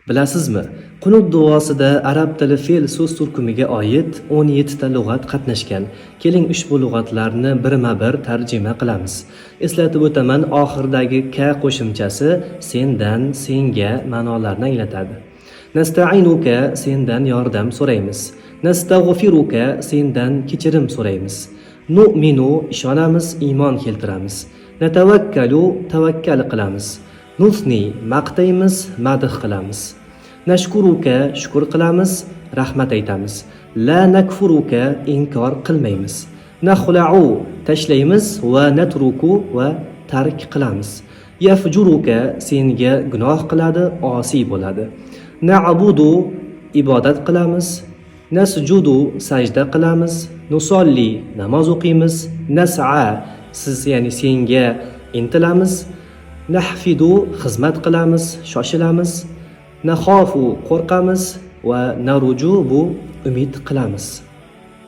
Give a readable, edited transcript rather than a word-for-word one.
Bilasizmi? Qunut duosida arab tili fe'l so'z turkumiga oid 17 ta lug'at qatnashgan. Keling ushbu lug'atlarni birma-bir tarjima qilamiz. Eslatib o'taman, oxirdagi ka qo'shimchasi sendan, senga ma'nolarni anglatadi. Nasta'inuka sendan yordam so'raymiz. Nastag'firuka sendan kechirim so'raymiz. Nu'minu ishonamiz, iymon keltiramiz. Natavakkalu tavakkal qilamiz. Nusni maqtaymiz, madh qilamiz. Nashkuruka shukr qilamiz, rahmat aytamiz. La nakfuruka inkor qilmaymiz. Naxla'u tashlaymiz va natruku va tark qilamiz. Yafjuruka senga gunoh qiladi, osiy bo'ladi. Na'budu ibodat qilamiz. Nasjudu sajda qilamiz. Nusolli namoz o'qiymiz. Nas'a siz ya'ni senga intilamiz. Nahfidu xizmat qilamiz, shoshilamiz. Naxofu qo'rqamiz va naruju bu umid qilamiz.